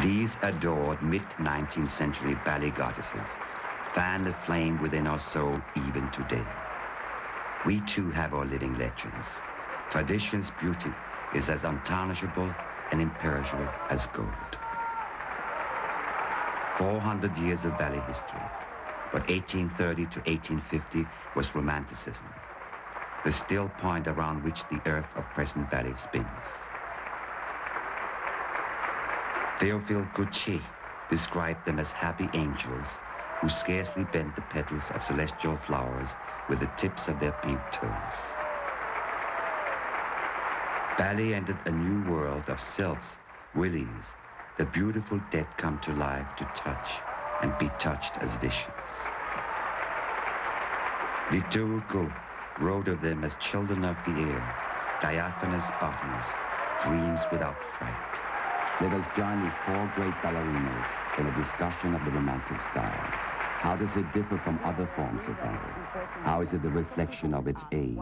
These adored mid-19th century ballet goddesses fan the flame within our soul even today. We too have our living legends. Tradition's beauty is as untarnishable and imperishable as gold. 400 years of ballet history, but 1830 to 1850 was Romanticism, the still point around which the earth of present ballet spins. Théophile Gautier described them as happy angels who scarcely bent the petals of celestial flowers with the tips of their pink toes. Ballet entered a new world of sylphs, willies, the beautiful dead come to life to touch and be touched as visions. Victor Hugo wrote of them as children of the air, diaphanous bodies, dreams without fright. Let us join these four great ballerinas in a discussion of the Romantic style. How does it differ from other forms of ballet? How is it the reflection of its age?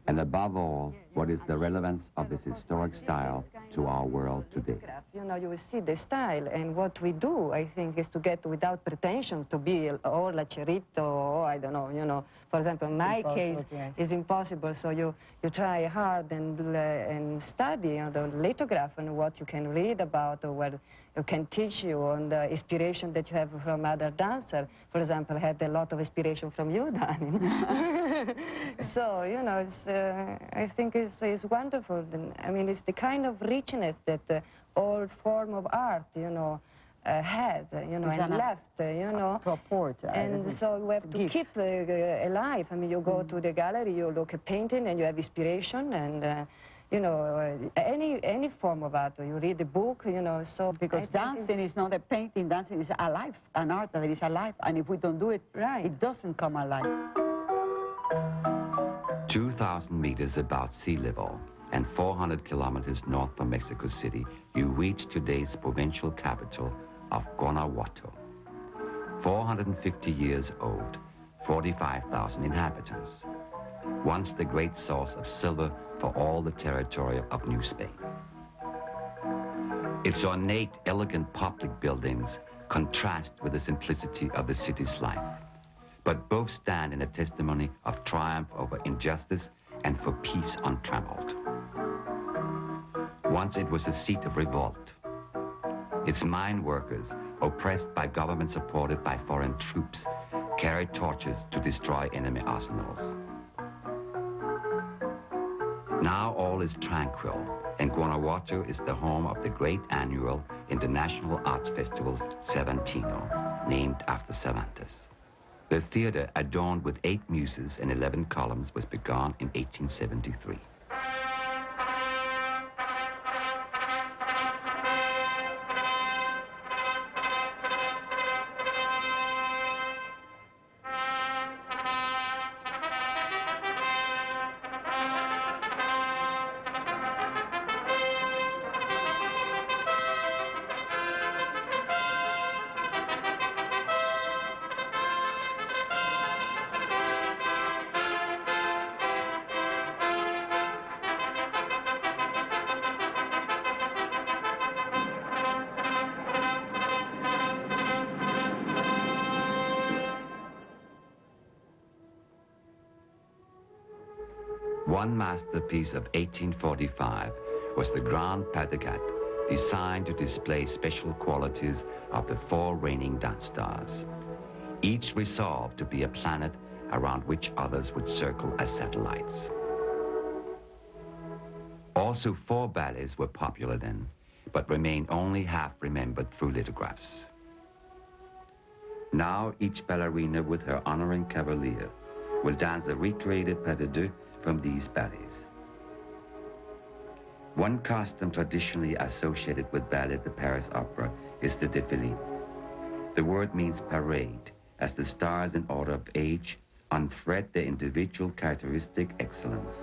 And above all, what is the relevance of this historic style to our world today? You know, you will see the style, and what we do, I think, is to get without pretension to be or Lacerito, or I don't know, you know. For example, in my case, yes, it's impossible, so you try hard and study, you know, the lithograph and what you can read about, or what you can teach you, on the inspiration that you have from other dancers. For example, I had a lot of inspiration from you, Danny. So, you know, it's, I think it's wonderful. I mean, it's the kind of richness that all form of art, you know, had, you know, and left, you know. Purport. And so we have to keep alive. I mean, you go to the gallery, you look at painting, and you have inspiration, and you know, any form of art. You read a book, you know, so... Because dancing is not a painting, dancing is alive, an art that is alive, and if we don't do it, right, it doesn't come alive. 2,000 meters above sea level and 400 kilometers north from Mexico City, you reach today's provincial capital of Guanajuato. 450 years old, 45,000 inhabitants. Once the great source of silver for all the territory of New Spain. Its ornate, elegant public buildings contrast with the simplicity of the city's life, but both stand in a testimony of triumph over injustice and for peace untrammeled. Once it was a seat of revolt. Its mine workers, oppressed by government supported by foreign troops, carried torches to destroy enemy arsenals. Now all is tranquil, and Guanajuato is the home of the great annual International Arts Festival Cervantino, named after Cervantes. The theater, adorned with 8 muses and 11 columns, was begun in 1873. One masterpiece of 1845 was the Grand Pas de Quatre, designed to display special qualities of the 4 reigning dance stars, each resolved to be a planet around which others would circle as satellites. Also 4 ballets were popular then, but remain only half remembered through lithographs. Now each ballerina with her honoring cavalier will dance a recreated pas de deux from these ballets. One costume traditionally associated with ballet at the Paris Opera is the défilé. The word means parade, as the stars in order of age unthread their individual characteristic excellence.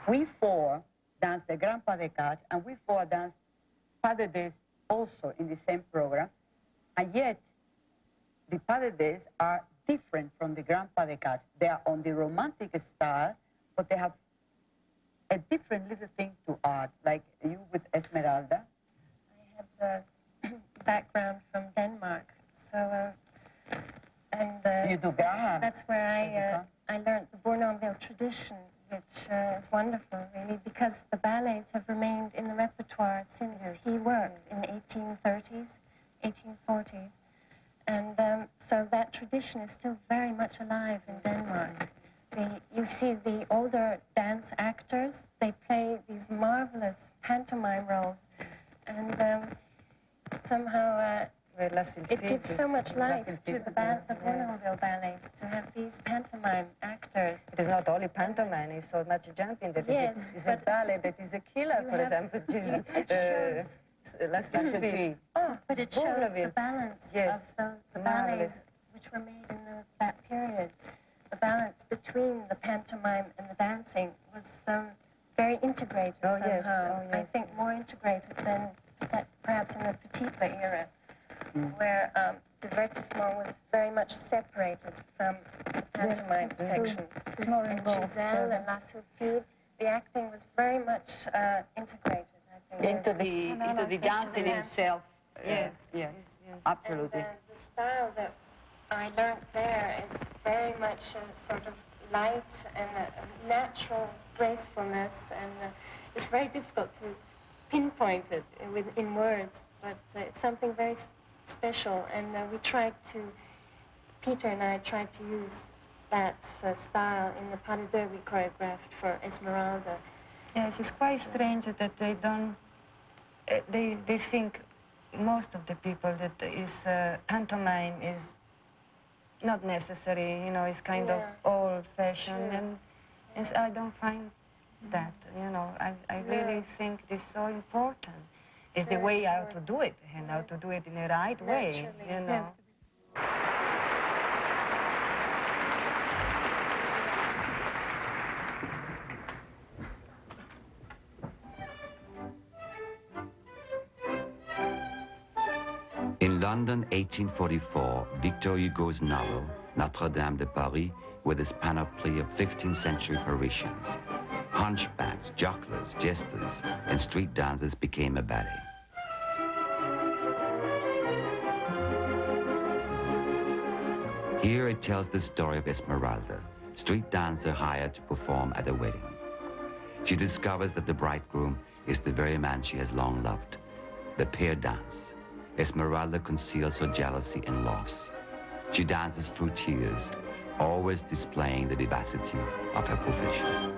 we four dance the Grand Pas de Quatre, and we four dance Pas de Deux also in the same program, and yet the Pas de Deux are different from the Grand Pas de Quatre. They are on the romantic style, but they have a different little thing to add, like you with Esmeralda. I had a background from Denmark, so you do Graham. That's where I learned the Bournonville tradition, which is wonderful, really, because the ballets have remained in the repertoire since he worked in the 1830s, 1840s. And so that tradition is still very much alive in Denmark. You see the older dance actors, they play these marvelous pantomime roles, and somehow it gives so much life to the Bournonville ballets to have these pantomime actors. It is not only pantomime, it's so much jumping that is a ballet that is a killer, for example. But it shows the balance of the ballets which were made in that period. The balance between the pantomime and the dancing was very integrated somehow. I think more integrated than perhaps in the Petit Pas era, where divertissement was very much separated from the pantomime sections. And Giselle and La Sulfide, the acting was very much integrated, I think. Into the dancing itself. Yes, absolutely. And the style that I learned there is very much a sort of light and a natural gracefulness, and it's very difficult to pinpoint it in words, but it's something very special, and Peter and I tried to use that style in the pas de deux we choreographed for Esmeralda. Yes, it's quite strange that they don't, they think, most of the people, that pantomime is not necessary, you know, it's kind of old-fashioned, and I don't find that, you know, I really think it's so important. It's the way how to do it, and how to do it in the right way, you know. In London, 1844, Victor Hugo's novel, Notre-Dame de Paris, with its panoply of 15th century Parisians, hunchbacks, jocklers, jesters, and street dancers became a ballet. Here it tells the story of Esmeralda, street dancer hired to perform at a wedding. She discovers that the bridegroom is the very man she has long loved. The pair dance. Esmeralda conceals her jealousy and loss. She dances through tears, always displaying the vivacity of her profession.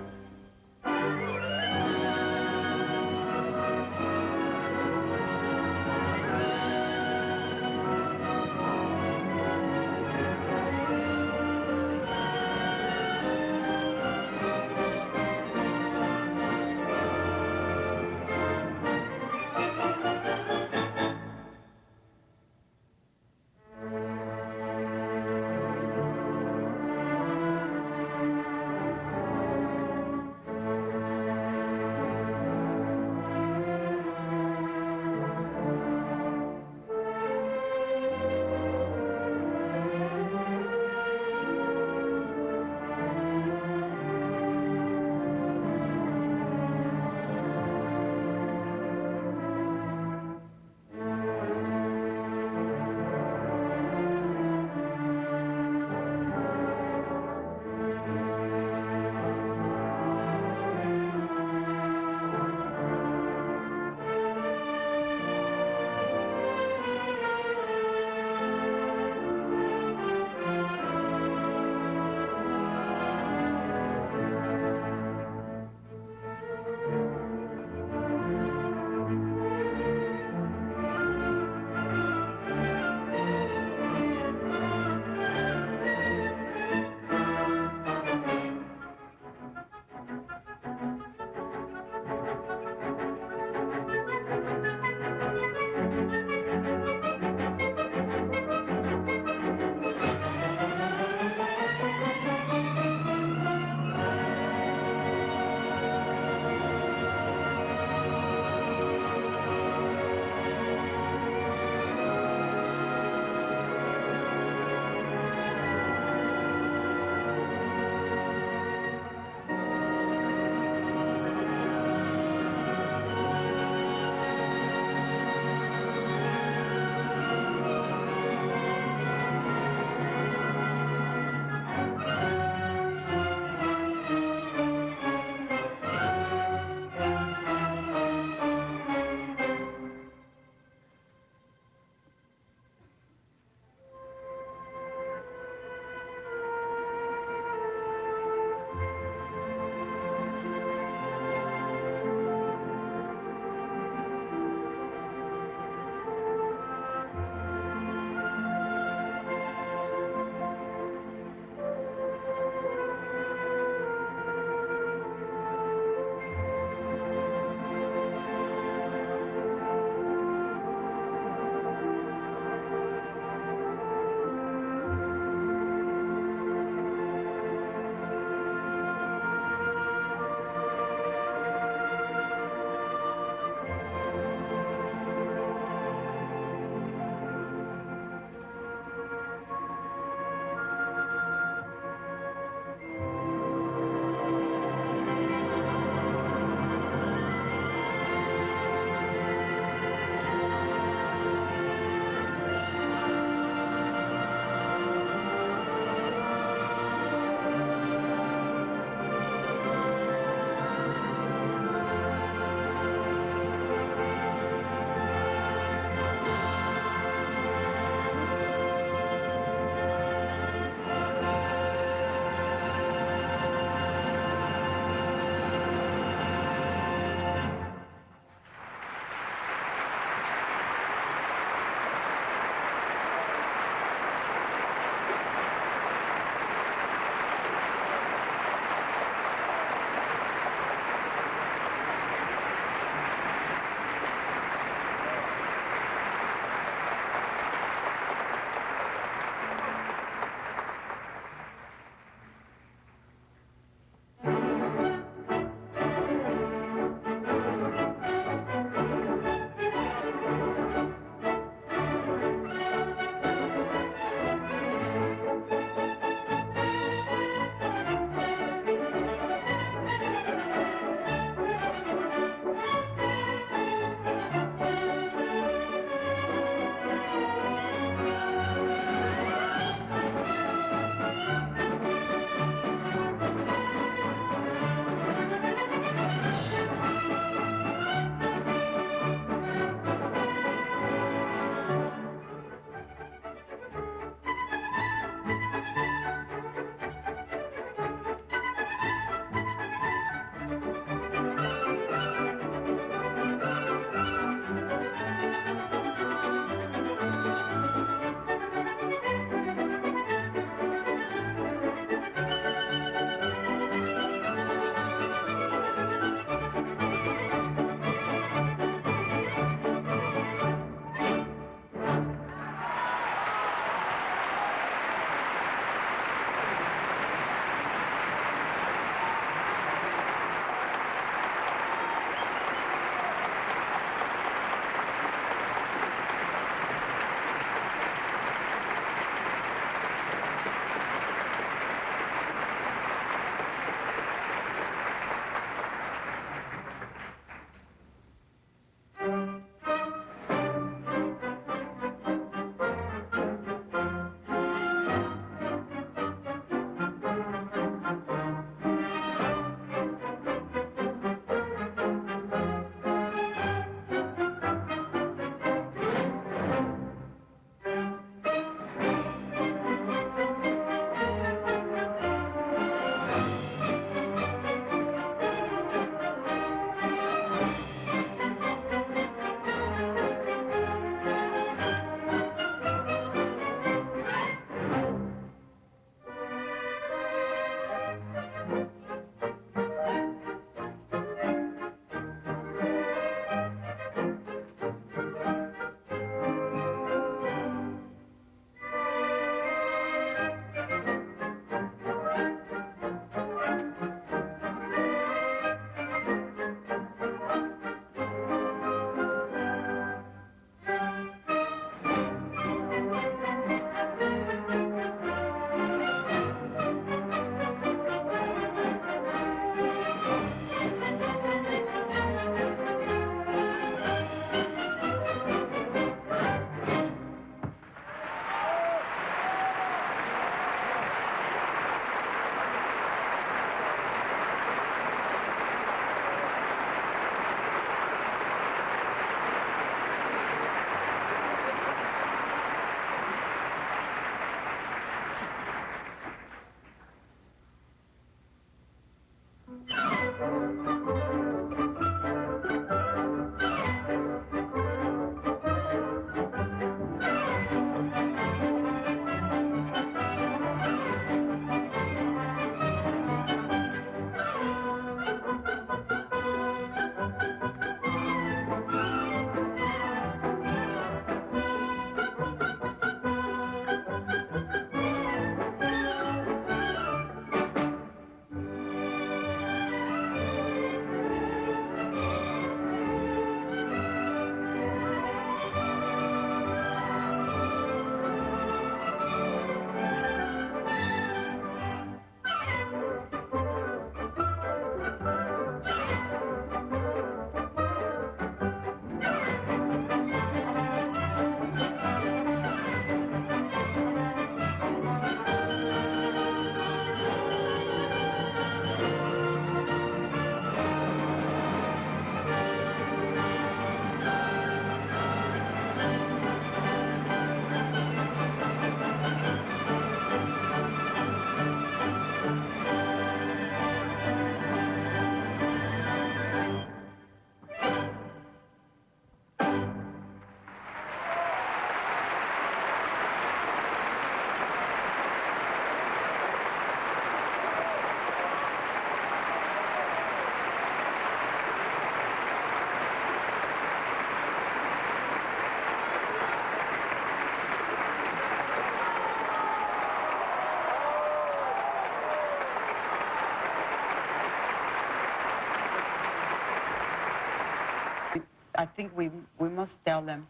I think we must tell them.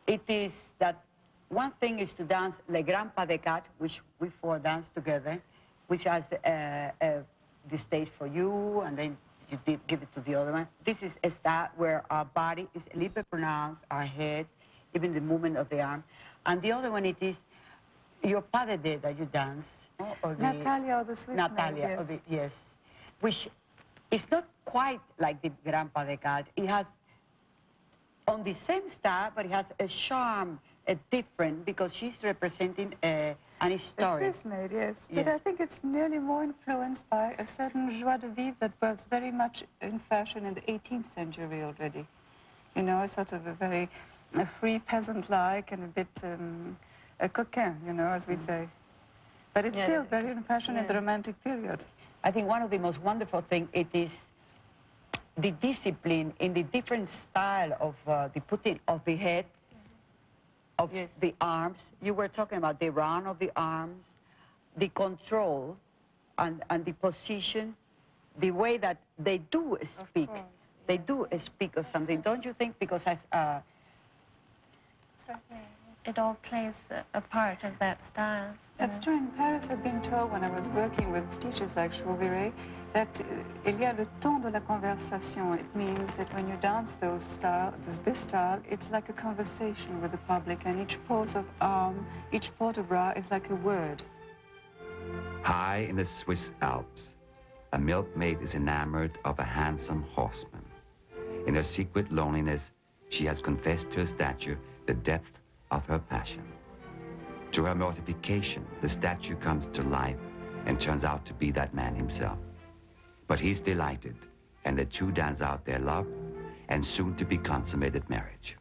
It is that one thing is to dance Le Grand Pas de Quatre, which we four dance together, which has the stage for you, and then you give it to the other one. This is a style where our body is a little bit pronounced, our head, even the movement of the arm. And the other one, it is your pas de deux that you dance. Or Natalia, or the Swiss Natalia, maid, yes. Or yes. Which is not quite like the Grand Pas de Quatre. It has, on the same style, but it has a charm, a different, because she's representing an historic. A Swiss maid, yes. But I think it's nearly more influenced by a certain joie de vivre that was very much in fashion in the 18th century already. You know, sort of a very free peasant-like and a bit a coquin, you know, as we say. But it's still very in fashion in the Romantic period. I think one of the most wonderful things, it is the discipline in the different style of the putting of the head, of the arms. You were talking about the round of the arms, the control, and the position, the way that they do speak. They do speak of something, don't you think? Because as certainly, it all plays a part of that style. That's true. In Paris, I've been told when I was working with teachers like Chauviré that il y a le temps de la conversation. It means that when you dance this style, it's like a conversation with the public, and each pose of arm, each port de bras is like a word. High in the Swiss Alps, a milkmaid is enamored of a handsome horseman. In her secret loneliness, she has confessed to her statue the depth of her passion. To her mortification, the statue comes to life and turns out to be that man himself. But he's delighted, and the two dance out their love and soon-to-be consummated marriage.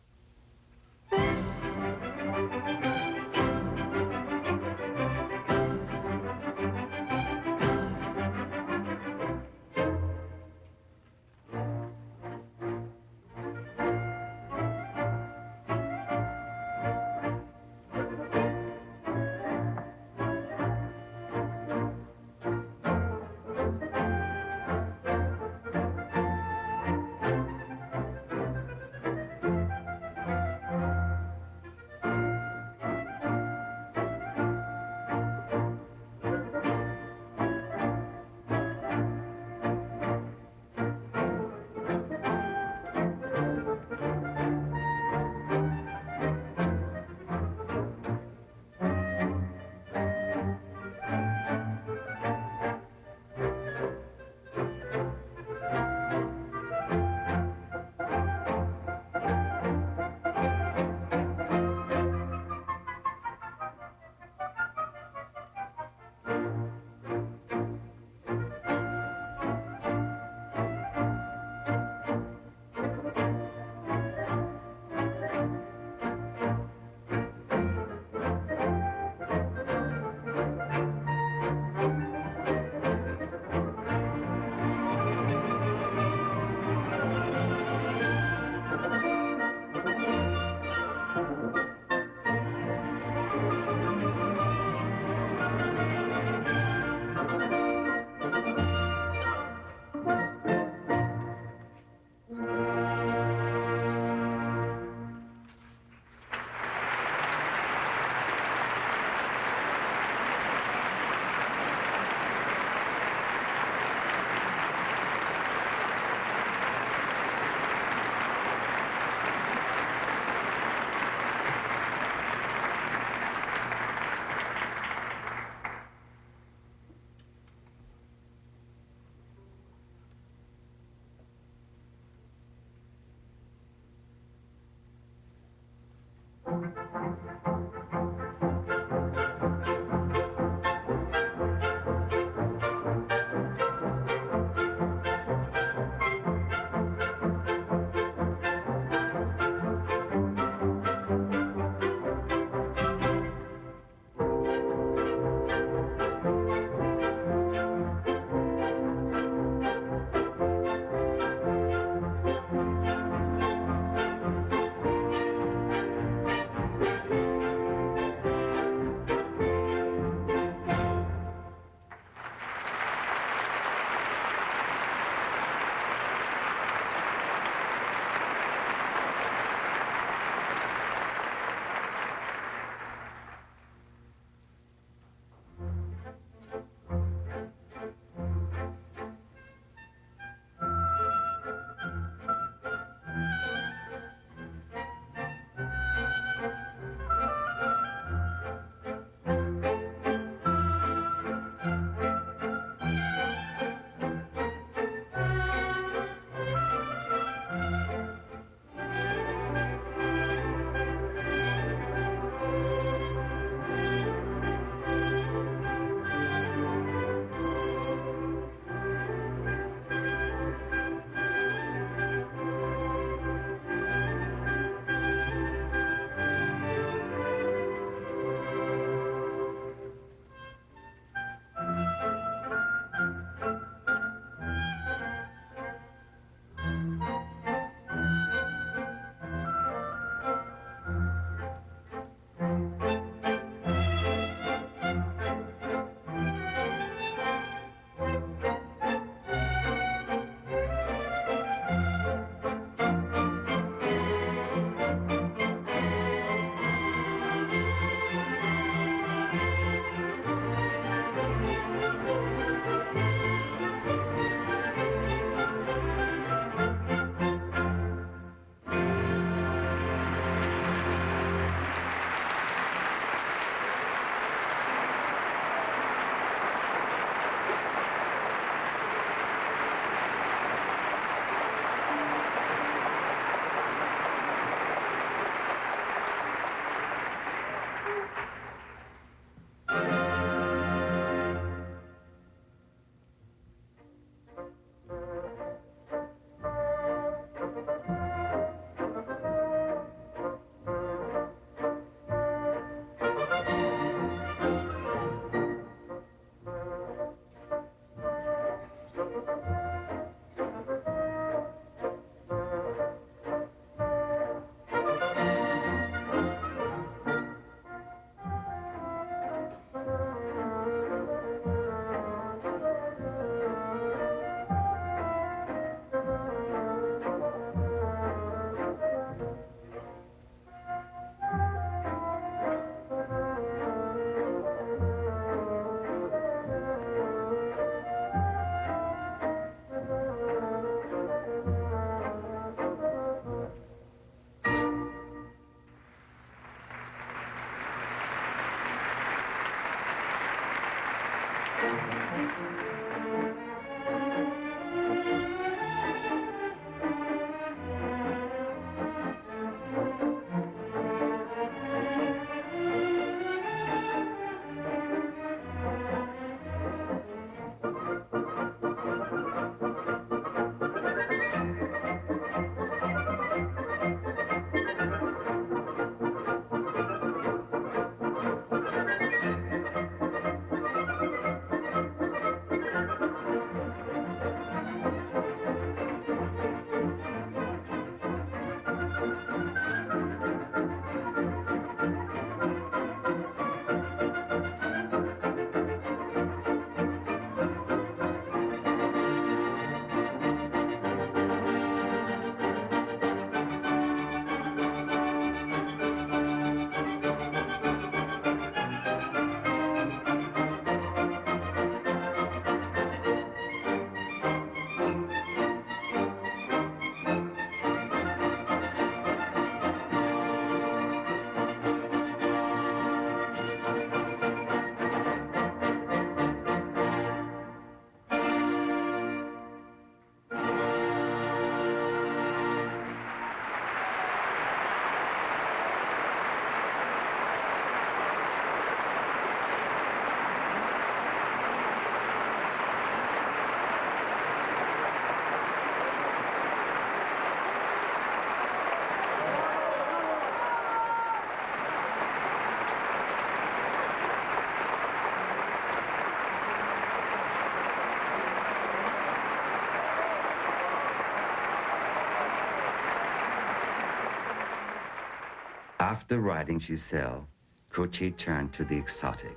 After writing Giselle, Coutier turned to the exotic.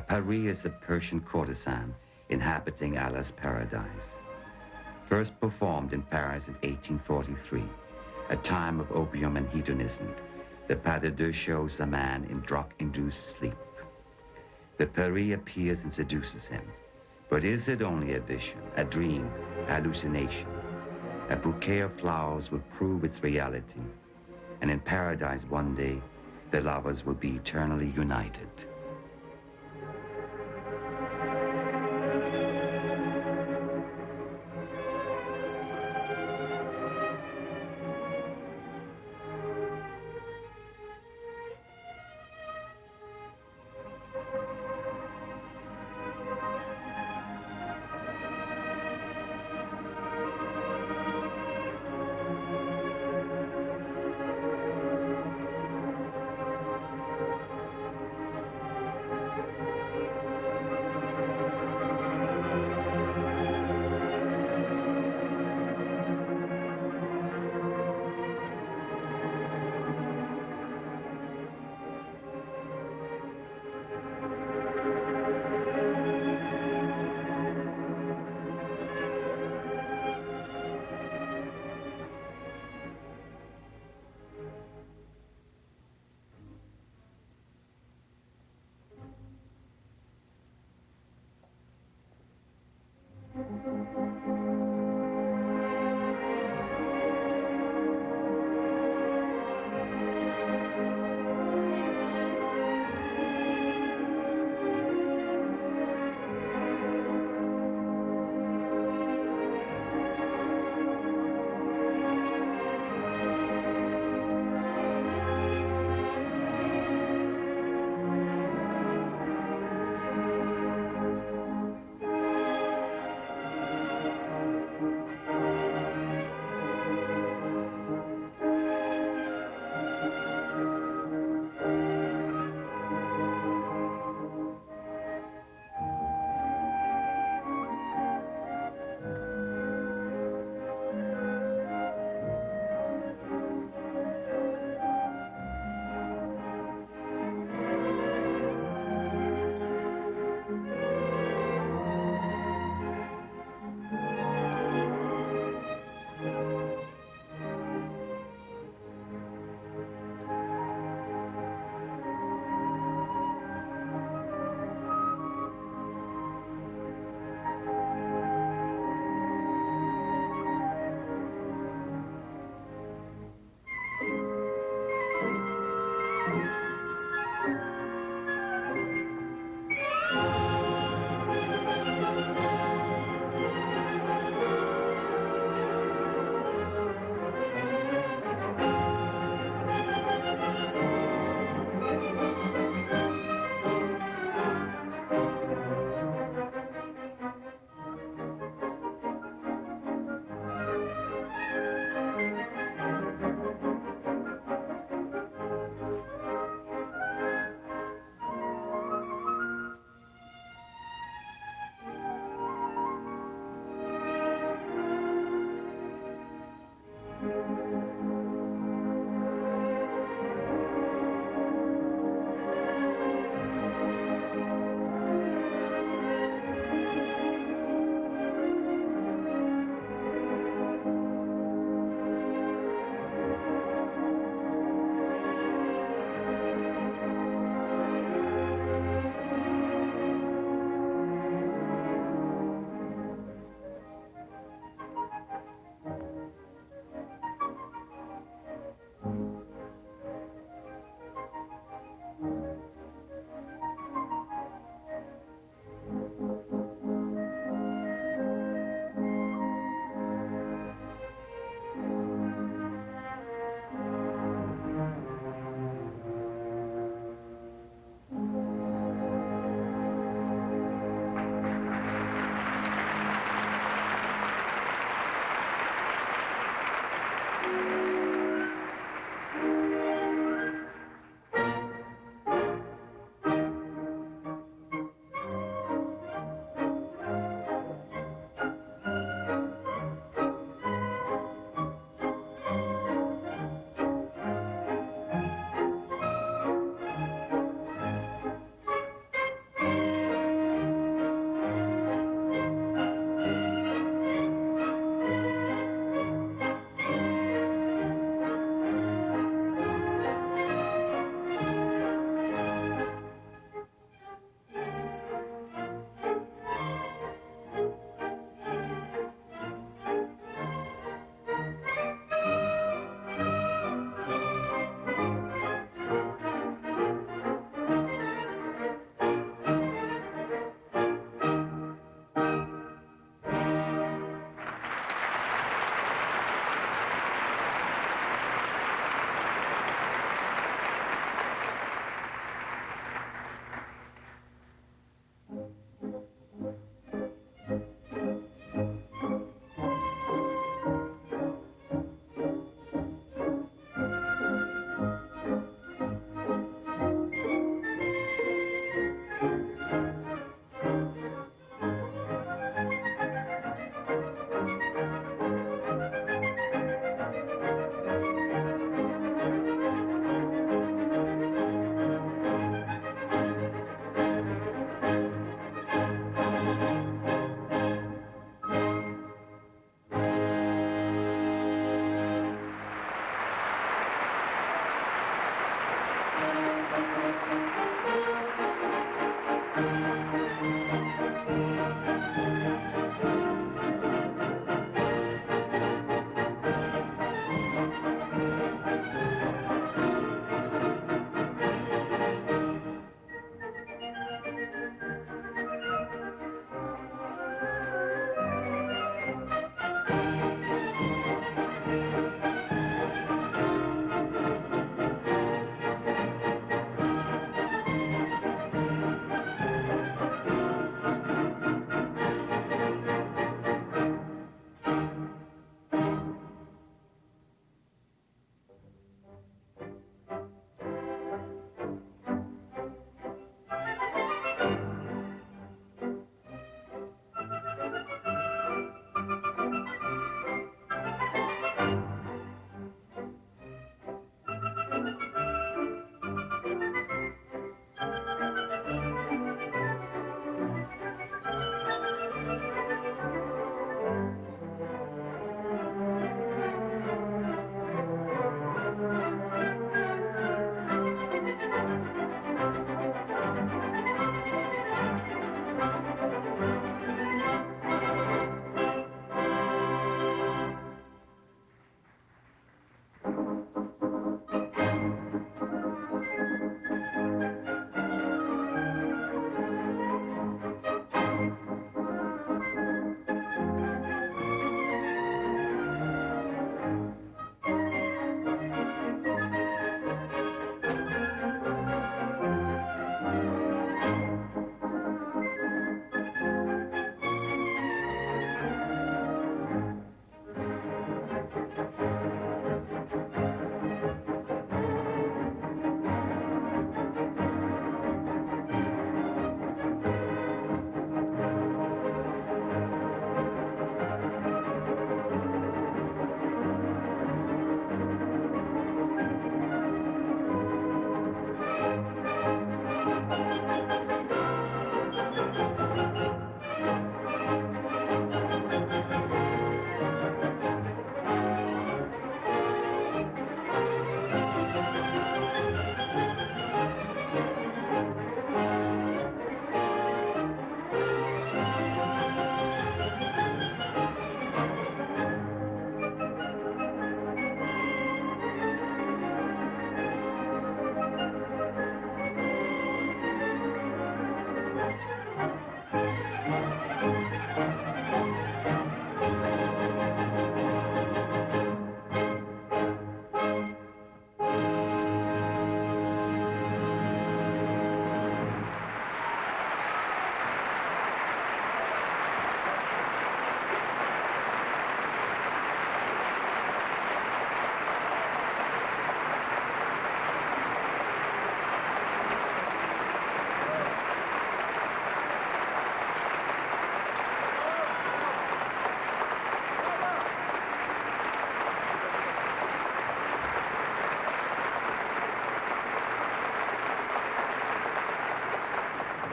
Paris is a Persian courtesan inhabiting Allah's paradise. First performed in Paris in 1843, a time of opium and hedonism, the pas de deux shows a man in drug-induced sleep. The Paris appears and seduces him. But is it only a vision, a dream, hallucination? A bouquet of flowers will prove its reality, and in paradise one day, the lovers will be eternally united.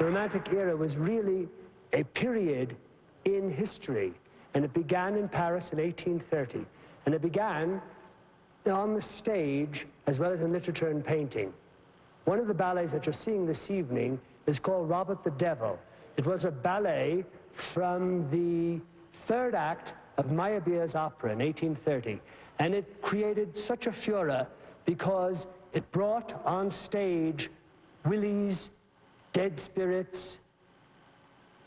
The Romantic era was really a period in history, and it began in Paris in 1830, and it began on the stage as well as in literature and painting. One of the ballets that you're seeing this evening is called Robert the Devil. It was a ballet from the third act of Meyerbeer's opera in 1830, and it created such a furor because it brought on stage willies, dead spirits,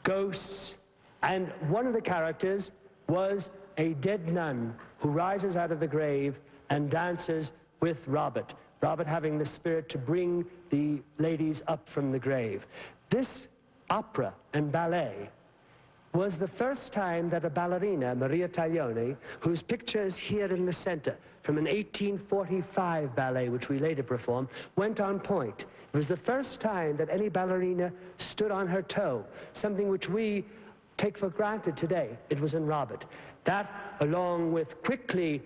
ghosts, and one of the characters was a dead nun who rises out of the grave and dances with Robert. Robert having the spirit to bring the ladies up from the grave. This opera and ballet was the first time that a ballerina, Maria Taglioni, whose picture is here in the center, from an 1845 ballet, which we later performed, went on point. It was the first time that any ballerina stood on her toe, something which we take for granted today. It was in Robert. That, along with quickly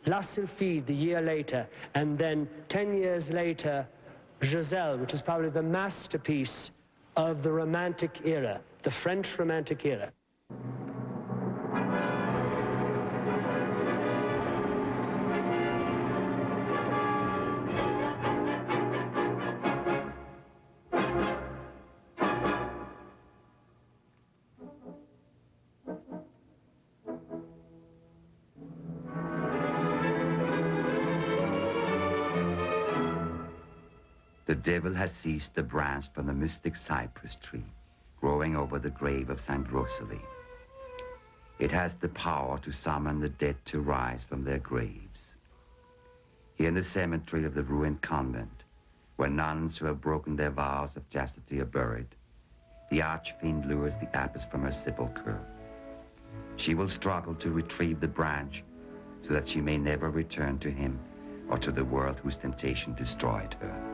La Sylphide the year later, and then 10 years later, Giselle, which is probably the masterpiece of the Romantic era, the French Romantic era. The devil has seized the branch from the mystic cypress tree, growing over the grave of Saint Rosalie. It has the power to summon the dead to rise from their graves. Here in the cemetery of the ruined convent, where nuns who have broken their vows of chastity are buried, the archfiend lures the abbess from her sepulchre. She will struggle to retrieve the branch so that she may never return to him or to the world whose temptation destroyed her.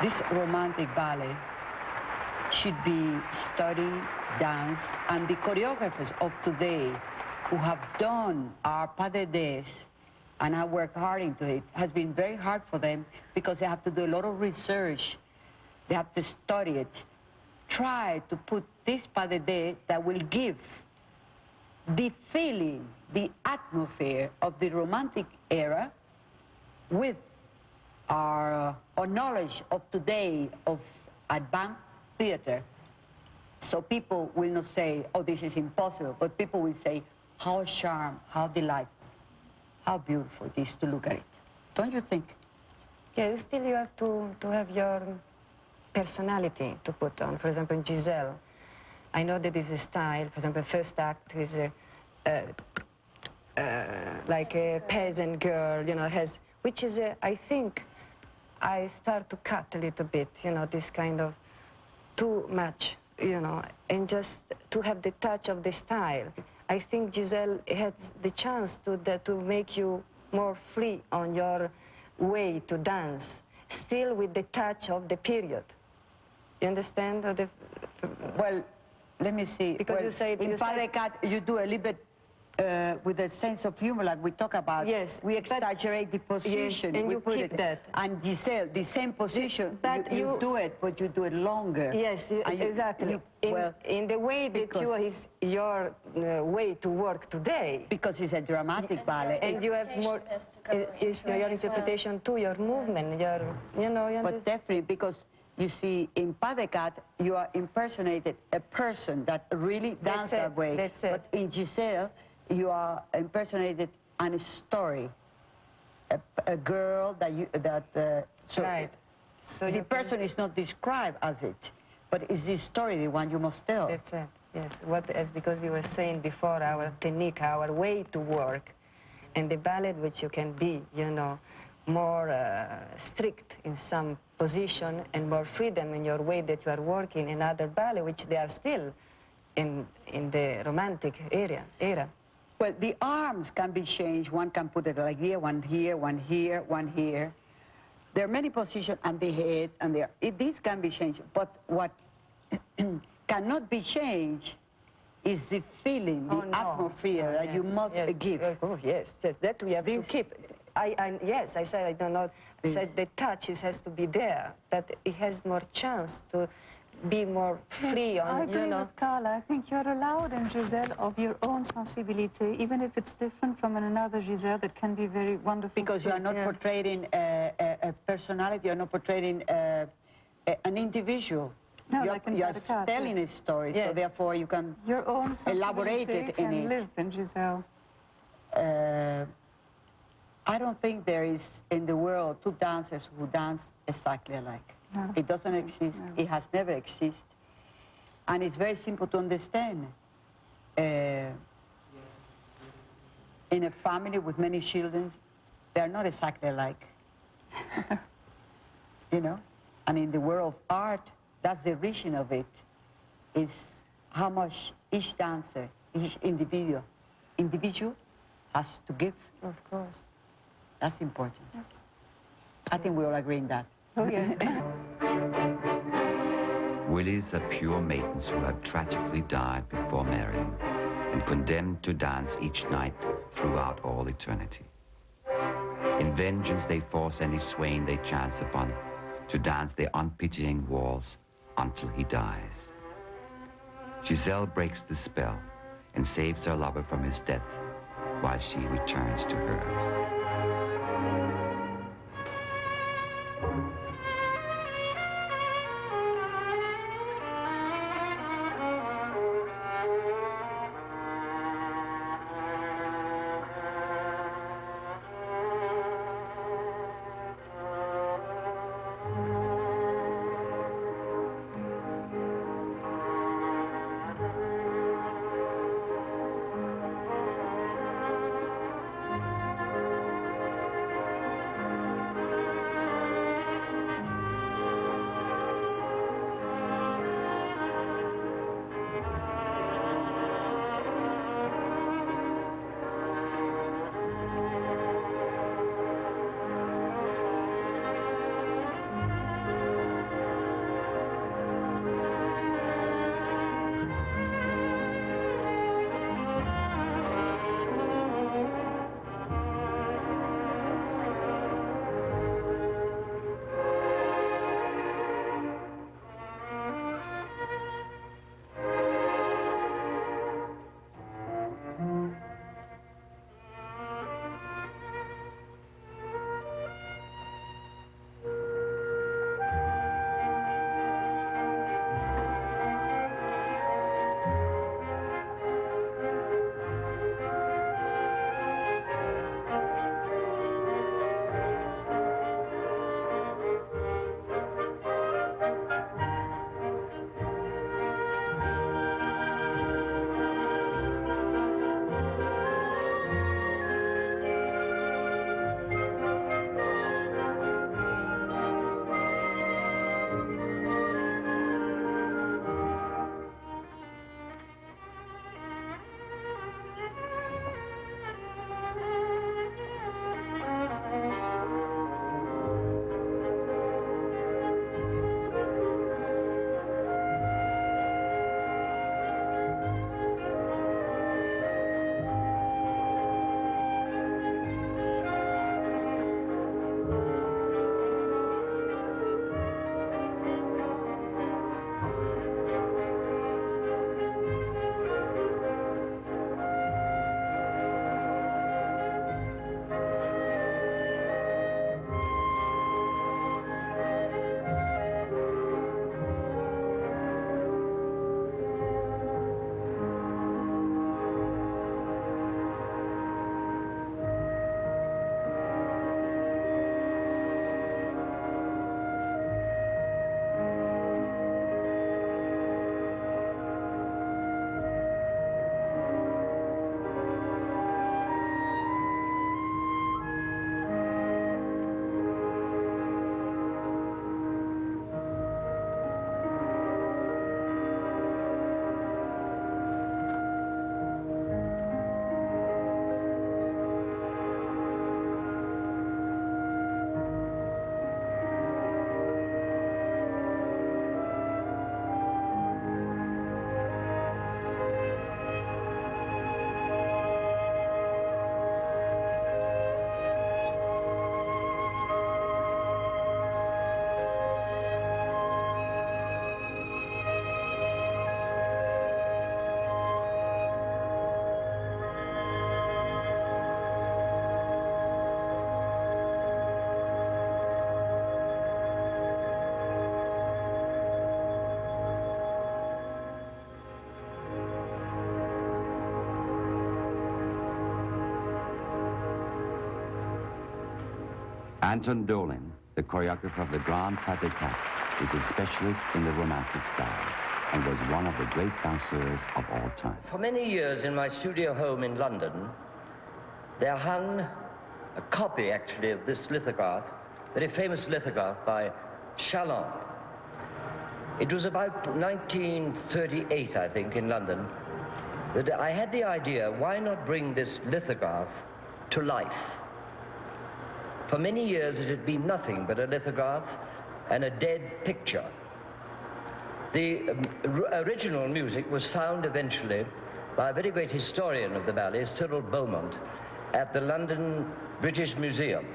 this romantic ballet should be study, dance, and the choreographers of today who have done our pas de deux and have worked hard into it has been very hard for them because they have to do a lot of research. They have to study it. Try to put this pas de deux that will give the feeling, the atmosphere of the Romantic era with our knowledge of today of advanced theater. So people will not say, oh, this is impossible, but people will say, how charming, how delightful, how beautiful it is to look at it. Don't you think? Yeah, still you have to have your personality to put on. For example, in Giselle, I know that is a style. For example, first act is like a peasant girl, you know, which is, I think, I start to cut a little bit, you know, this kind of too much, you know, and just to have the touch of the style. I think Giselle has the chance to make you more free on your way to dance, still with the touch of the period. You understand? Well, let me see. Because well, you say in Pas de Quatre, you do a little bit with a sense of humor, like we talk about. Yes, we exaggerate the position. Yes, and we you put keep it. that. And Giselle, the same position. But you do it, but you do it longer. Yes, exactly. In the way that is your way to work today. Because it's a dramatic ballet, and you have more. It's your interpretation too, your movement, you know. But definitely because. You see, in Pas de Quatre, you are impersonated a person that really dances that way. That's it. But in Giselle, you are impersonated on a story, a girl so right. So the person is not described as it, but it's the story, the one you must tell. That's it. Yes. Because you were saying before, our technique, our way to work, and the ballet, which you can be, you know, more strict in some position and more freedom in your way that you are working in other ballet, which they are still in the Romantic era. Well, the arms can be changed. One can put it like here, one here, one here, one here. There are many positions, and the head, and these can be changed. But what cannot be changed is the feeling, the atmosphere that you must give. Oh, yes, that we have to keep. Yes, I said, I don't know, I said the touch has to be there, that it has more chance to be more free on, I agree with Carla. I think you're allowed in Giselle of your own sensibility, even if it's different from another Giselle that can be very wonderful. Because you are not portraying a personality, you're not portraying an individual. No, you're telling a story, so therefore you can your own elaborate it in it. Live in Giselle. I don't think there is in the world two dancers who dance exactly alike. No. It doesn't exist. No. It has never existed. And it's very simple to understand. In a family with many children, they're not exactly alike. You know? And in the world of art, that's the reason of it, is how much each dancer, each individual has to give. Of course. That's important. Yes. I think we all agree on that. Oh, yes. Willies are pure maidens who have tragically died before marrying and condemned to dance each night throughout all eternity. In vengeance, they force any swain they chance upon to dance their unpitying waltz until he dies. Giselle breaks the spell and saves her lover from his death while she returns to hers. Anton Dolin, the choreographer of the Grand Pas de Quatre, is a specialist in the Romantic style and was one of the great danseurs of all time. For many years in my studio home in London, there hung a copy, actually, of this lithograph, very famous lithograph by Chalon. It was about 1938, I think, in London, that I had the idea, why not bring this lithograph to life? For many years, it had been nothing but a lithograph and a dead picture. The original music was found eventually by a very great historian of the ballet, Cyril Beaumont, at the London British Museum.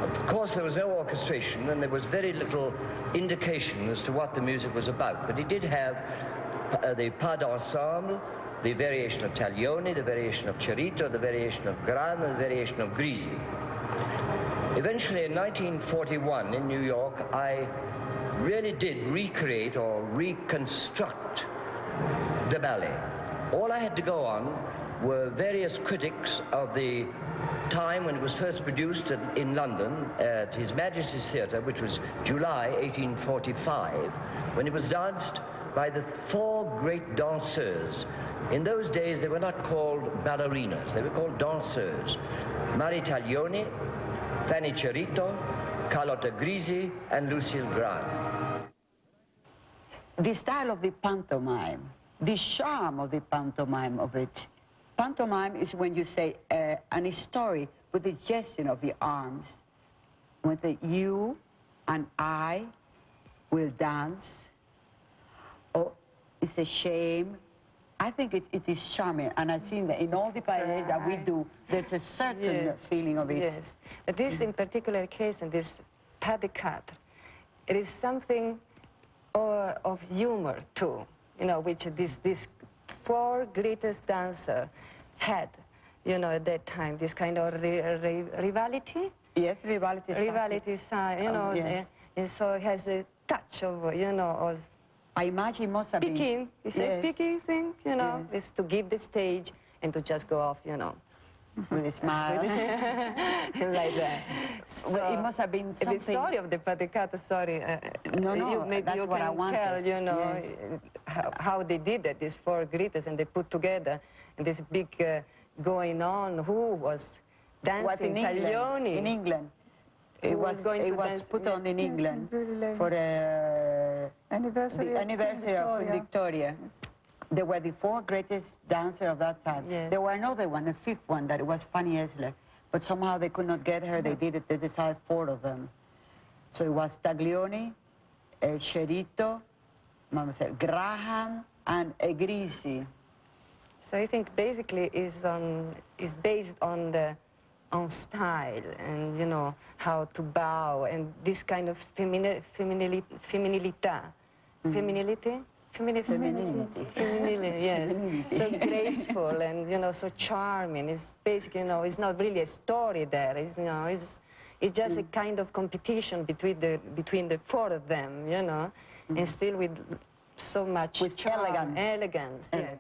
Of course, there was no orchestration and there was very little indication as to what the music was about, but he did have the pas d'ensemble, the variation of Taglioni, the variation of Cerito, the variation of Gran, and the variation of Grisi. Eventually, in 1941 in New York, I really did recreate or reconstruct the ballet. All I had to go on were various critics of the time when it was first produced in London at His Majesty's Theatre, which was July 1845, when it was danced by the four great danseuses. In those days, they were not called ballerinas, they were called danseuses. Marie Taglioni, Fanny Cerito, Carlotta Grisi, and Lucille Gran. The style of the pantomime, the charm of the pantomime of it. Pantomime is when you say an story with the gesture of the arms, when you and I will dance, or it's a shame. I think it is charming, and I've seen that in all the ballets that we do, there's a certain feeling of it. Yes, but this in particular case, in this pas de quatre, it is something of humor too, you know, which this four greatest dancer had, you know, at that time, this kind of rivalry. Yes, rivalry. Rivalry, you know, yes. and so it has a touch of, you know, of I imagine it must have been. picking, it's a picking thing, you know, Yes. it's to give the stage and to just go off, you know. With a smile. Like that. So, Well, it must have been something. the story of the pas de quatre, sorry. No, maybe that's you what I can wanted. tell, you know, Yes. how they did it, these four greeters, and they put together and this big going on. Who was dancing? What, in England? Taglioni. In England. Who It was going to was dance- put on in Yes, England very late. for the Anniversary anniversary of Queen Victoria. They were the four greatest dancers of that time. Yes. There were another one, a fifth one, that it was Fanny Esler. But somehow they could not get her. They did it. They decided four of them. So it was Taglioni, Cerito, Graham, and Grisi. So I think basically is based on style and, you know, how to bow and this kind of femininity. Femininity, yes. So graceful and, you know, so charming. It's basically, you know, it's not really a story there. It's, you know, it's just a kind of competition between the four of them, you know, and still with so much With charm, elegance. yes.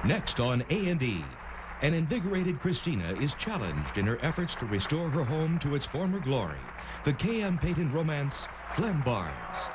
Next on A&E, an invigorated Christina is challenged in her efforts to restore her home to its former glory. The K.M. Payton romance, Flambards.